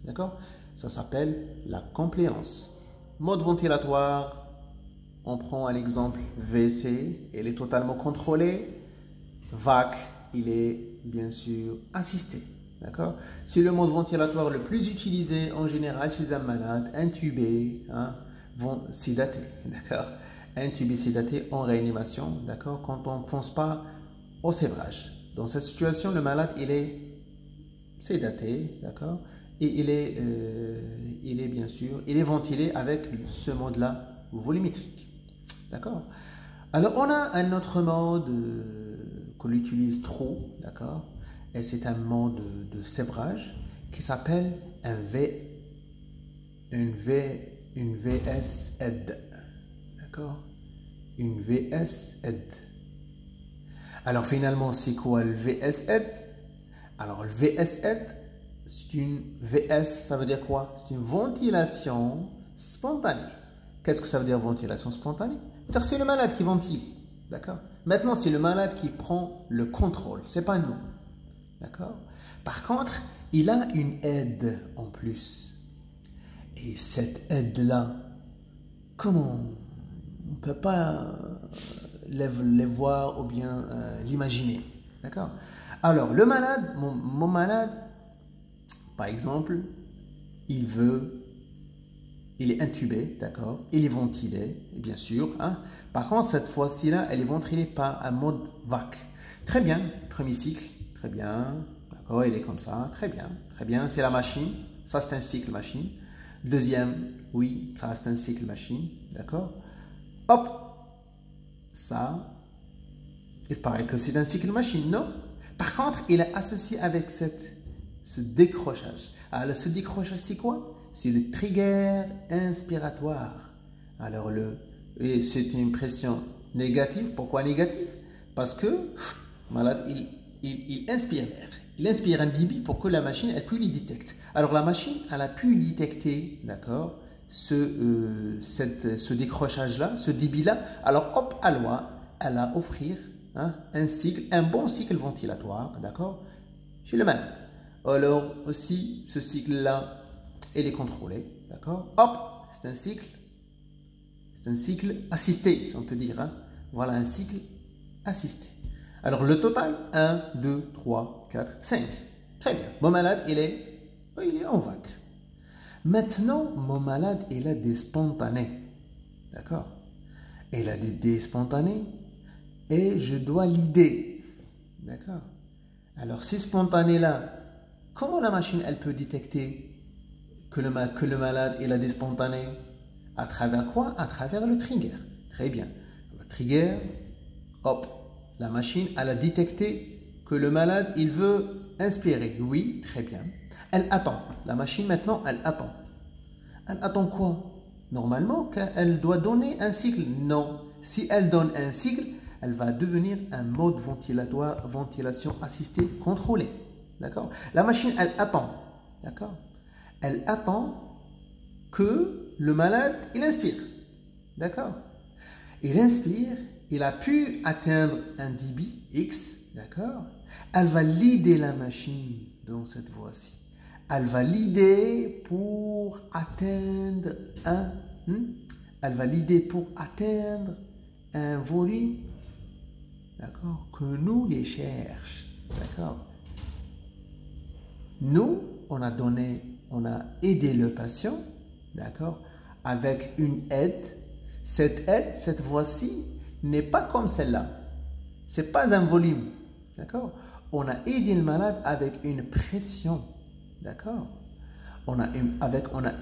Speaker 1: d'accord? Ça s'appelle la compliance. Mode ventilatoire, on prend l'exemple WC, elle est totalement contrôlée. VAC, il est bien sûr assisté. D'accord? C'est le mode ventilatoire le plus utilisé en général chez un malade intubé, sédaté. D'accord? Intubé, sédaté en réanimation. D'accord? Quand on ne pense pas au sévrage. Dans cette situation, le malade il est sédaté. D'accord? Et il est bien sûr, il est ventilé avec ce mode-là volumétrique. D'accord? Alors, on a un autre mode qu'on utilise trop, d'accord? Et c'est un mode de sévrage qui s'appelle une VS-aide, d'accord? Une VS-aide. Alors, finalement, c'est quoi le VS-aide? Alors, le VS-aide, c'est une VS, ça veut dire quoi? C'est une ventilation spontanée. Qu'est-ce que ça veut dire ventilation spontanée? C'est le malade qui ventile, d'accord? Maintenant, c'est le malade qui prend le contrôle, c'est pas nous, d'accord? Par contre, il a une aide en plus. Et cette aide-là, comment on ne peut pas les voir ou bien l'imaginer, d'accord? Alors, le malade, mon malade, par exemple, il est intubé, d'accord? Il est ventilé, bien sûr. Par contre, cette fois-ci-là, elle est ventilée par un mode VAC. Très bien, premier cycle, très bien. D'accord, il est comme ça, très bien, très bien. C'est la machine, ça c'est un cycle machine. Deuxième, oui, ça c'est un cycle machine, d'accord? Hop, ça, il paraît que c'est un cycle machine, non? Par contre, il est associé avec ce décrochage. Alors, ce décrochage, c'est quoi? C'est le trigger inspiratoire. Alors, c'est une pression négative. Pourquoi négative? Parce que le malade, il inspire l'air. Il inspire un débit pour que la machine, elle puisse le détecter. Alors, la machine, elle a pu détecter, d'accord, ce décrochage-là, ce débit-là. Alors, hop, elle a offrir un bon cycle ventilatoire, d'accord, chez le malade. Alors, aussi, ce cycle-là, il est contrôlé, d'accord? Hop, c'est un cycle assisté, si on peut dire. Voilà un cycle assisté. Alors, le total, 1, 2, 3, 4, 5. Très bien. Mon malade, il est en VAC. Maintenant, mon malade, il a des spontanés. D'accord? Il a des spontanés et je dois l'aider. D'accord? Alors, ces spontanés-là, comment la machine, elle peut détecter que le malade, il a des spontanés? À travers quoi? À travers le trigger. Très bien. Le trigger, hop, la machine, elle a détecté que le malade, il veut inspirer. Oui, très bien. Elle attend. La machine, maintenant, elle attend. Elle attend quoi? Normalement, elle doit donner un cycle. Non. Si elle donne un cycle, elle va devenir un mode ventilatoire, ventilation assistée contrôlée. D'accord? La machine, elle attend. D'accord? Elle attend que le malade, il inspire. D'accord? Il inspire, il a pu atteindre un débit X. D'accord? Elle va leader la machine dans cette voie-ci. Elle va leader pour atteindre elle va leader pour atteindre un volume, d'accord, que nous les cherche, d'accord. Nous, on a aidé le patient, d'accord, avec une aide. Cette aide, cette voie-ci, n'est pas comme celle-là. C'est pas un volume, d'accord. On a aidé le malade avec une pression, d'accord. On a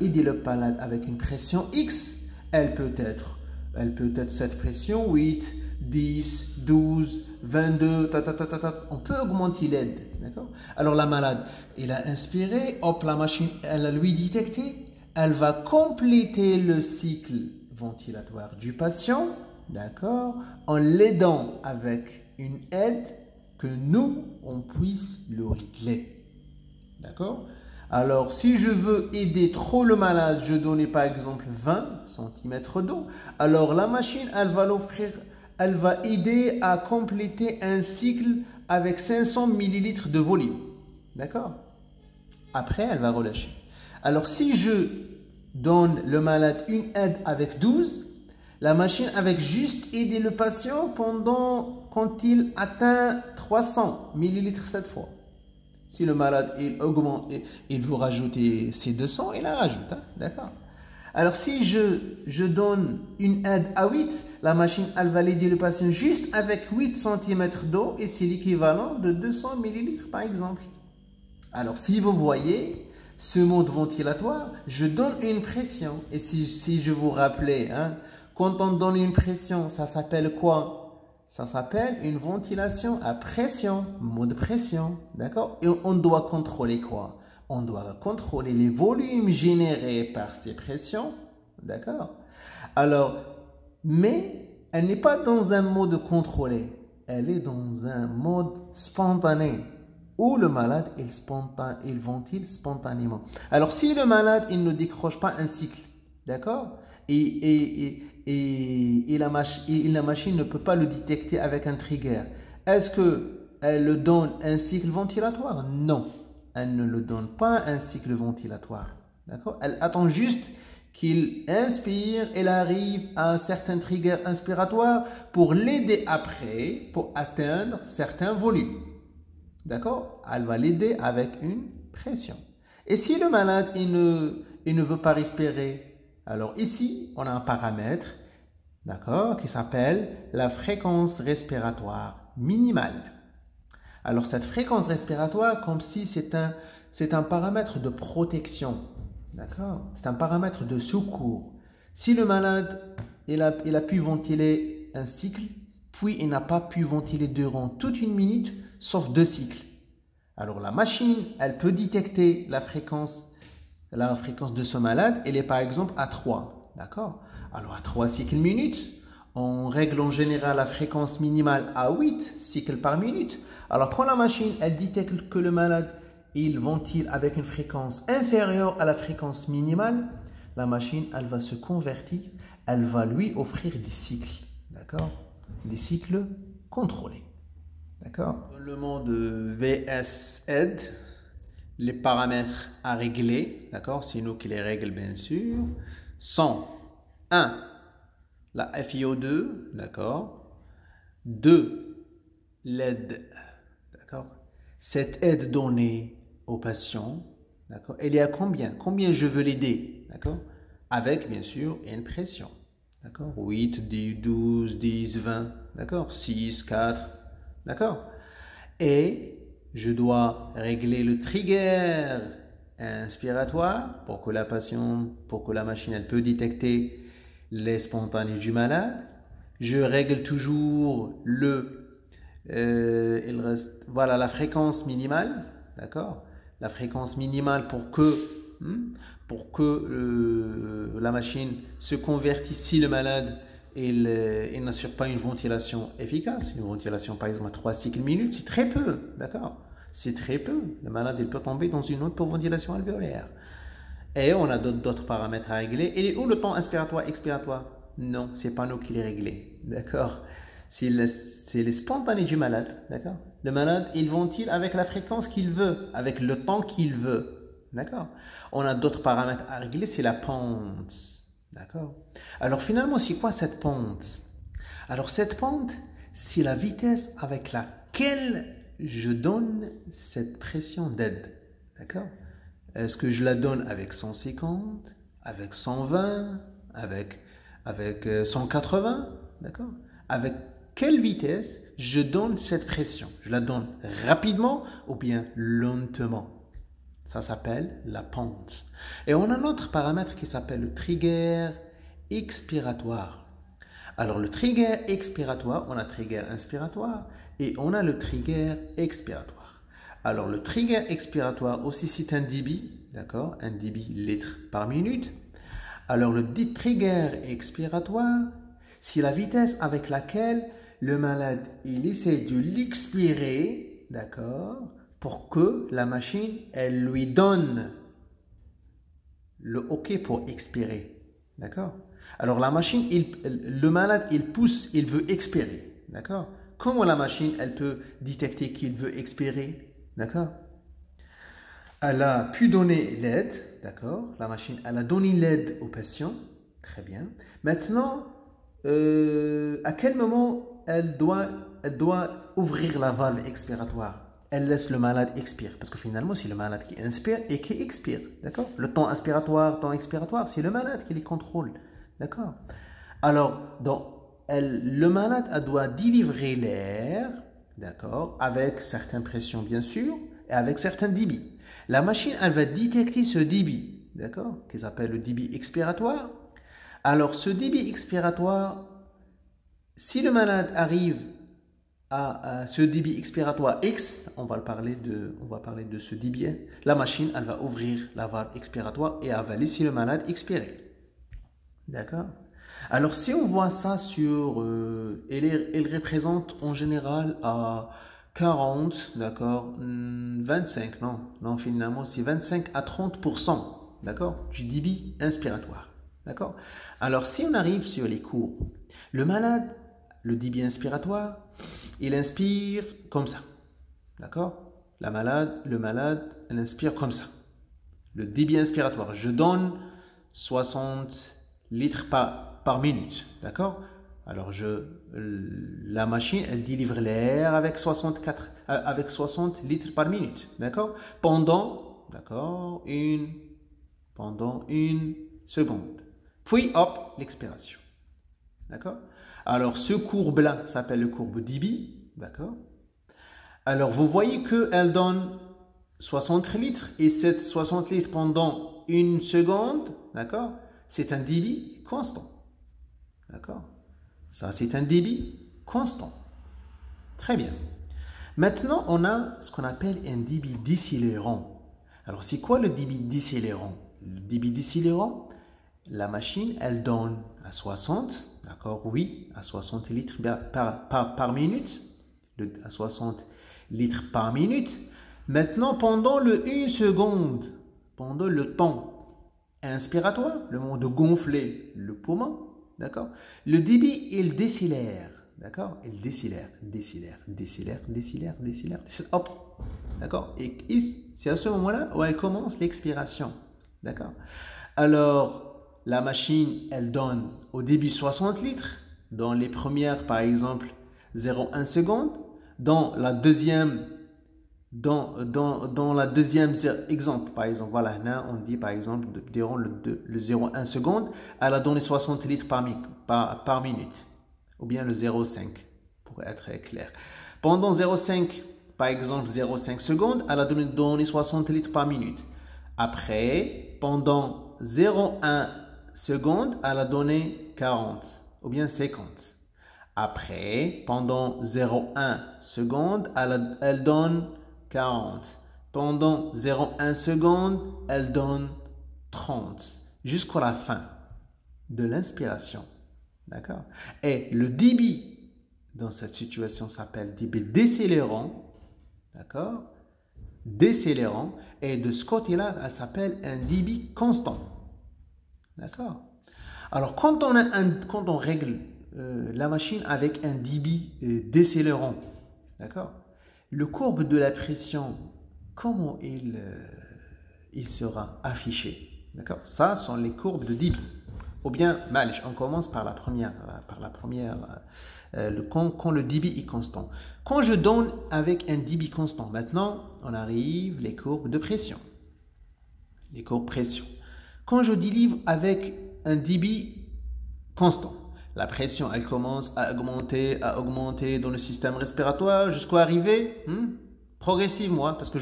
Speaker 1: aidé le malade avec une pression X. Elle peut être cette pression 8, 10, 12, 22, on peut augmenter l'aide, d'accord? Alors la malade, il a inspiré, hop, la machine, elle a lui détecté, elle va compléter le cycle ventilatoire du patient, d'accord? En l'aidant avec une aide que nous, on puisse le régler, d'accord? Alors, si je veux aider trop le malade, je donnais par exemple 20 cm d'eau. Alors, la machine, elle va l'offrir, elle va aider à compléter un cycle avec 500 ml de volume. D'accord? Après, elle va relâcher. Alors, si je donne le malade une aide avec 12, la machine avec juste aider le patient quand il atteint 300 ml cette fois. Si le malade il augmente, il veut rajouter ses 200, il la rajoute. Hein? D'accord? Alors si je donne une aide à 8, la machine elle va aider le patient juste avec 8 cm d'eau et c'est l'équivalent de 200 ml par exemple. Alors si vous voyez ce mode ventilatoire, je donne une pression. Et si je vous rappelais, hein, quand on donne une pression, ça s'appelle quoi? Ça s'appelle une ventilation à pression, mode pression, d'accord? Et on doit contrôler quoi? On doit contrôler les volumes générés par ces pressions, d'accord? Alors, mais elle n'est pas dans un mode contrôlé, elle est dans un mode spontané, où le malade, il ventile spontanément. Alors, si le malade, il ne décroche pas un cycle, d'accord? Et la machine ne peut pas le détecter avec un trigger. Est-ce qu'elle le donne un cycle ventilatoire? Non, elle ne le donne pas un cycle ventilatoire. D'accord? Elle attend juste qu'il inspire, elle arrive à un certain trigger inspiratoire pour l'aider après, pour atteindre certains volumes. D'accord? Elle va l'aider avec une pression. Et si le malade, il ne veut pas respirer, alors ici, on a un paramètre, d'accord, qui s'appelle la fréquence respiratoire minimale. Alors cette fréquence respiratoire, comme si c'est un paramètre de protection, d'accord, c'est un paramètre de secours. Si le malade, il a pu ventiler un cycle, puis il n'a pas pu ventiler durant toute une minute, sauf 2 cycles. Alors la machine, elle peut détecter la fréquence de ce malade, elle est par exemple à 3. D'accord? Alors à 3 cycles minutes, on règle en général la fréquence minimale à 8 cycles par minute. Alors quand la machine, elle détecte que le malade, il ventile avec une fréquence inférieure à la fréquence minimale, la machine, elle va se convertir, elle va lui offrir des cycles. D'accord? Des cycles contrôlés. D'accord? Dans le mode VS-Aid, les paramètres à régler, d'accord, c'est nous qui les règlons bien sûr, sont 1. La FiO2, d'accord, 2. L'aide, d'accord. Cette aide donnée au patient, d'accord, elle est à combien? Combien je veux l'aider, d'accord? Avec bien sûr une pression, d'accord, 8, 10, 12, 10, 20, d'accord, 6, 4, d'accord. Et je dois régler le trigger inspiratoire pour que la machine elle peut détecter les spontanés du malade. Je règle toujours voilà la fréquence minimale, d'accord? La fréquence minimale pour que la machine se convertisse si le malade il n'assure pas une ventilation efficace. Une ventilation, par exemple, à 3 cycles minutes, c'est très peu, d'accord? C'est très peu. Le malade, il peut tomber dans une hypoventilation alvéolaire. Et on a d'autres paramètres à régler. Et où le temps inspiratoire-expiratoire? Non, c'est pas nous qui les réglons, d'accord? C'est les spontanés du malade, d'accord? Le malade, il ventile avec la fréquence qu'il veut, avec le temps qu'il veut, d'accord? On a d'autres paramètres à régler, c'est la pente, d'accord? Alors finalement, c'est quoi cette pente? Alors cette pente, c'est la vitesse avec laquelle je donne cette pression d'aide, d'accord? Est-ce que je la donne avec 150, avec 120, avec 180, d'accord? Avec quelle vitesse je donne cette pression? Je la donne rapidement ou bien lentement? Ça s'appelle la pente. Et on a un autre paramètre qui s'appelle le trigger expiratoire. Alors le trigger expiratoire, on a trigger inspiratoire et on a le trigger expiratoire. Alors le trigger expiratoire aussi c'est un débit, d'accord? Un débit litre par minute. Alors le dit trigger expiratoire, c'est la vitesse avec laquelle le malade il essaie de l'expirer, d'accord? Pour que la machine elle lui donne le OK pour expirer, d'accord? Alors la machine, le malade il pousse, il veut expirer, d'accord? Comment la machine elle peut détecter qu'il veut expirer, d'accord? Elle a pu donner l'aide, d'accord? La machine, elle a donné l'aide au patient, très bien. Maintenant, à quel moment elle doit ouvrir la valve expiratoire? Elle laisse le malade expirer, parce que finalement, c'est le malade qui inspire et qui expire, d'accord? Le temps inspiratoire, temps expiratoire, c'est le malade qui les contrôle, d'accord? Alors, le malade elle doit délivrer l'air, d'accord? Avec certaines pressions, bien sûr, et avec certains débits. La machine, elle va détecter ce débit, d'accord, qui s'appelle le débit expiratoire. Alors, ce débit expiratoire, si le malade arrive à ce débit expiratoire X, on va parler de ce débit, la machine, elle va ouvrir la valve expiratoire et elle va laisser le malade expirer. D'accord? Alors, si on voit ça elle représente en général à 40, d'accord, 25, non, finalement, c'est 25 à 30%, d'accord, du débit inspiratoire, d'accord. Alors, si on arrive sur les courbes, le malade, le débit inspiratoire, il inspire comme ça, d'accord. Le malade, elle inspire comme ça. Le débit inspiratoire, je donne 60 litres par minute, d'accord. Alors, la machine, elle délivre l'air avec 60 litres par minute, d'accord? Pendant une seconde. Puis, hop, l'expiration, d'accord? Alors, ce courbe-là s'appelle le courbe débit, d'accord? Alors, vous voyez qu'elle donne 60 litres et cette 60 litres pendant une seconde, d'accord? C'est un débit constant, d'accord? Ça, c'est un débit constant. Très bien. Maintenant, on a ce qu'on appelle un débit décélérant. Alors, c'est quoi le débit décélérant? Le débit décélérant, la machine, elle donne à 60, d'accord? Oui, à 60 litres par minute. À 60 litres par minute. Maintenant, pendant le 1 seconde, pendant le temps inspiratoire, le moment de gonfler le poumon, d'accord? Le débit, il décélère, d'accord? Il décélère, hop, d'accord? Et c'est à ce moment-là où elle commence l'expiration, d'accord? Alors, la machine, elle donne au début 60 litres, dans les premières, par exemple, 0,1 seconde, dans la deuxième, exemple, par exemple, voilà, là, on dit par exemple, durant le 0,1 seconde, elle a donné 60 litres par minute, ou bien le 0,5, pour être clair. Pendant 0,5, par exemple, 0,5 secondes, elle a donné 60 litres par minute. Après, pendant 0,1 seconde, elle a donné 40, ou bien 50. Après, pendant 0,1 seconde, elle donne 40. Pendant 0,1 seconde, elle donne 30. Jusqu'à la fin de l'inspiration. D'accord? Et le débit dans cette situation s'appelle débit décélérant. D'accord? Décélérant. Et de ce côté-là, elle s'appelle un débit constant. D'accord? Alors, quand on règle la machine avec un débit décélérant, d'accord? Le courbe de la pression, comment il sera affiché? D'accord? Ça sont les courbes de débit. Ou bien, on commence par la première, quand le débit est constant. Quand je donne avec un débit constant, maintenant, on arrive les courbes de pression. Les courbes pression. Quand je délivre avec un débit constant, la pression, elle commence à augmenter dans le système respiratoire jusqu'à arriver progressivement, parce que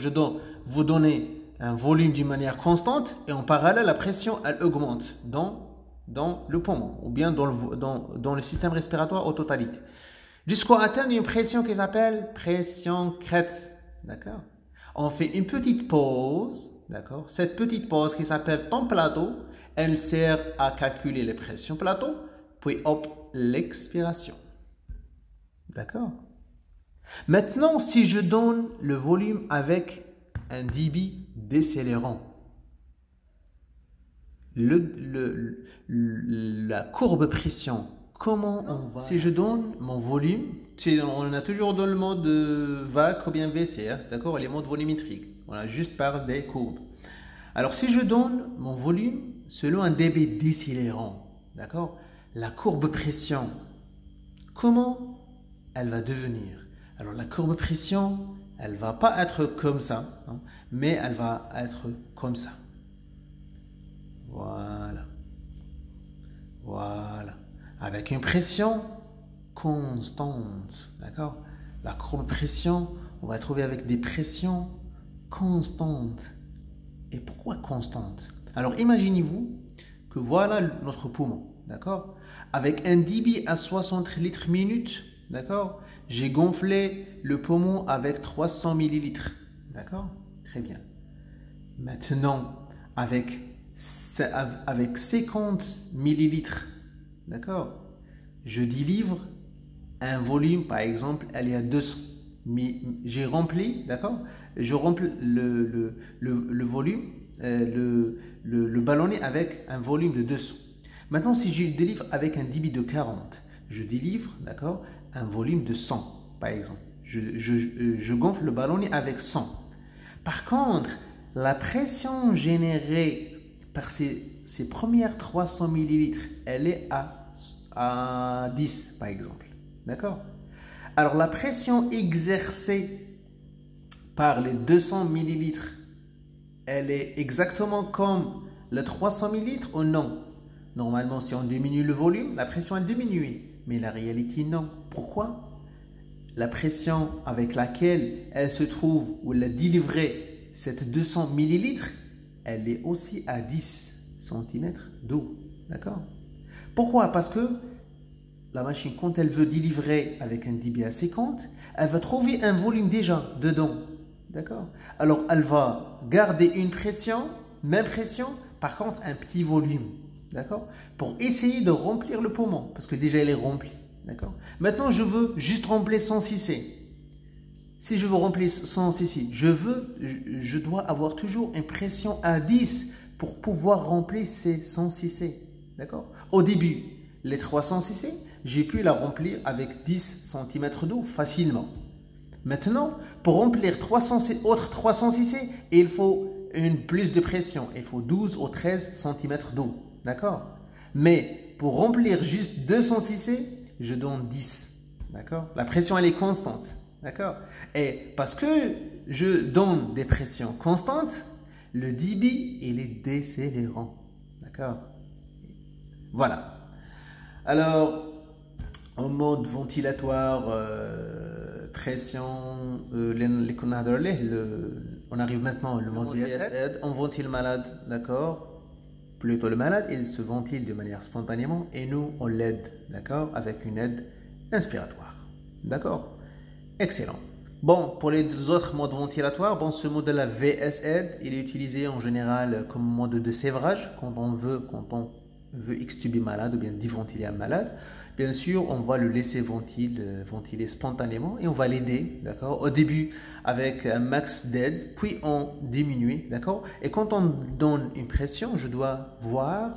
Speaker 1: vous donnez un volume d'une manière constante et en parallèle, la pression, elle augmente dans le poumon ou bien dans le système respiratoire en totalité. Jusqu'à atteindre une pression qui s'appelle pression crête. D'accord? On fait une petite pause. D'accord? Cette petite pause qui s'appelle temps plateau, elle sert à calculer les pressions plateau, puis hop, l'expiration. D'accord? Maintenant, si je donne le volume avec un débit décélérant, la courbe pression, comment on va? Si je donne mon volume, on a toujours dans le mode VAC ou bien VCR, d'accord, les modes volumétriques. Voilà, juste par des courbes. Alors, si je donne mon volume selon un débit décélérant, d'accord, la courbe pression, comment elle va devenir? Alors, la courbe pression, elle ne va pas être comme ça, hein, mais elle va être comme ça. Voilà. Voilà. Avec une pression constante. D'accord? La courbe pression, on va trouver avec des pressions constantes. Et pourquoi constantes? Alors, imaginez-vous que voilà notre poumon. D'accord? Avec un débit à 60 litres minute. D'accord? J'ai gonflé le poumon avec 300 millilitres. D'accord? Très bien. Maintenant, avec 50 millilitres, d'accord, je délivre un volume, par exemple, elle est à 200. J'ai rempli, d'accord, je remplis le volume, le ballonnet avec un volume de 200. Maintenant, si je délivre avec un débit de 40, je délivre, d'accord, un volume de 100, par exemple. Je gonfle le ballonnet avec 100. Par contre, la pression générée par ces premières 300 millilitres, elle est à 10, par exemple. D'accord? Alors, la pression exercée par les 200 millilitres, elle est exactement comme les 300 millilitres ou non? Normalement, si on diminue le volume, la pression est diminuée. Mais la réalité, non. Pourquoi? La pression avec laquelle elle se trouve ou elle a délivré cette 200 millilitres, elle est aussi à 10 cm d'eau. D'accord? Pourquoi? Parce que la machine, quand elle veut délivrer avec un débit à 50, elle va trouver un volume déjà dedans. D'accord? Alors, elle va garder une pression, même pression, par contre, un petit volume. D'accord? Pour essayer de remplir le poumon, parce que déjà, elle est remplie. D'accord? Maintenant, je veux juste remplir 100 cc. Si je veux remplir 100 cc, je dois avoir toujours une pression à 10 pour pouvoir remplir ces 100 cc. D'accord? Au début, les 300 cc, j'ai pu la remplir avec 10 cm d'eau facilement. Maintenant, pour remplir autres 300 cc, il faut plus de pression. Il faut 12 ou 13 cm d'eau. D'accord? Mais pour remplir juste 200 cc, je donne 10. D'accord? La pression, elle est constante. D'accord? Et parce que je donne des pressions constantes, le débit, il est décélérant. D'accord? Voilà. Alors, en mode ventilatoire, pression, on arrive maintenant au mode VSAID. On ventile le malade, d'accord? Plutôt le malade, il se ventile de manière spontanément et nous, on l'aide, d'accord? Avec une aide inspiratoire. D'accord? Excellent. Bon, pour les autres modes ventilatoires, bon, ce mode de la VSAID, il est utilisé en général comme mode de sévrage quand on veut extuber malade ou bien déventiler un malade, bien sûr, on va le laisser ventiler spontanément et on va l'aider, d'accord? Au début, avec un max d'aide, puis on diminue, d'accord? Et quand on donne une pression, je dois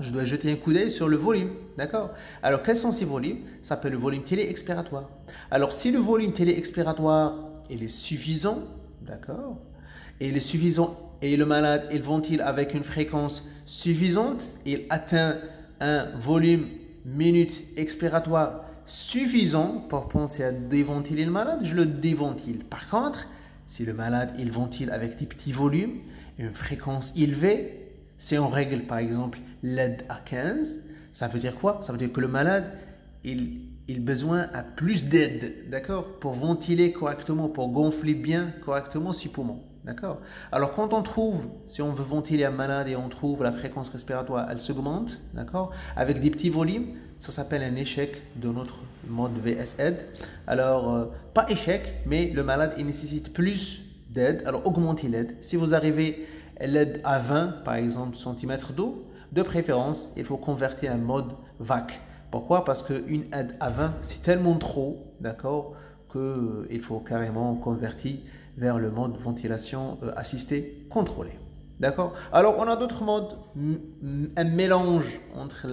Speaker 1: jeter un coup d'œil sur le volume, d'accord? Alors, quels sont ces volumes? Ça s'appelle le volume télé-expiratoire. Alors, si le volume télé-expiratoire, il est suffisant, d'accord? Et il est suffisant et le malade, il ventile avec une fréquence suffisante, il atteint un volume minute expiratoire suffisant pour penser à déventiler le malade, je le déventile. Par contre, si le malade il ventile avec des petits volumes, une fréquence élevée, si on règle par exemple l'aide à 15, ça veut dire quoi? Ça veut dire que le malade il a besoin à plus d'aide, d'accord, pour ventiler correctement, pour gonfler bien correctement ses poumons. D'accord? Alors, quand on trouve, si on veut ventiler un malade et on trouve la fréquence respiratoire, elle s'augmente, d'accord? Avec des petits volumes, ça s'appelle un échec de notre mode VS-aide. Alors, pas échec, mais le malade, il nécessite plus d'aide. Alors, augmentez l'aide. Si vous arrivez à l'aide à 20, par exemple, centimètres d'eau, de préférence, il faut convertir un mode VAC. Pourquoi? Parce qu'une aide à 20, c'est tellement trop, d'accord, qu'il faut carrément convertir vers le mode ventilation assistée contrôlée. D'accord? Alors, on a d'autres modes, un mélange entre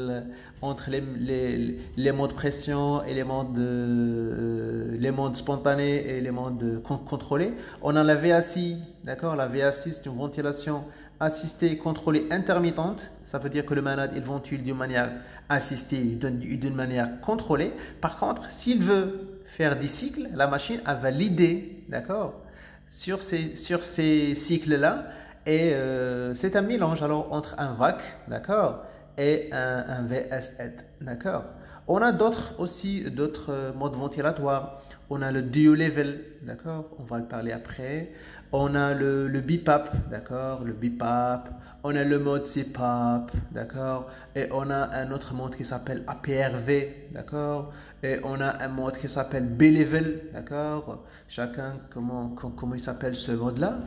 Speaker 1: les modes pression et les modes spontanés et les modes contrôlés. On a la VACI, d'accord? La VACI, c'est une ventilation assistée contrôlée intermittente. Ça veut dire que le malade, il ventile d'une manière assistée et d'une manière contrôlée. Par contre, s'il veut faire des cycles, la machine, elle va l'aider, d'accord, sur ces cycles-là. Et c'est un mélange alors entre un VAC, d'accord, et un VS-aide, d'accord. On a d'autres modes ventilatoires. On a le duo level, d'accord, on va le parler après. On a le BiPAP, d'accord, le BiPAP. On a le mode CPAP, d'accord. Et on a un autre mode qui s'appelle APRV, d'accord. Et on a un mode qui s'appelle B-level, d'accord. Chacun, comment il s'appelle ce mode-là.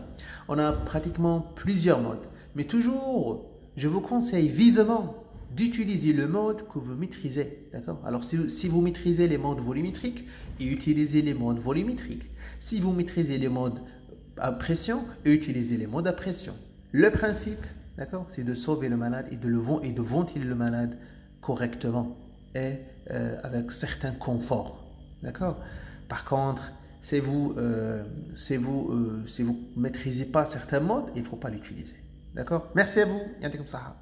Speaker 1: On a pratiquement plusieurs modes. Mais toujours, je vous conseille vivement d'utiliser le mode que vous maîtrisez, d'accord. Alors, si vous maîtrisez les modes volumétriques, utilisez les modes volumétriques. Si vous maîtrisez les modes à pression, utilisez les modes à pression. Le principe, d'accord, c'est de sauver le malade et de ventiler le malade correctement et avec certain confort, d'accord. Par contre, si vous maîtrisez pas certains modes, il ne faut pas l'utiliser, d'accord. Merci à vous. Yantikum Saha.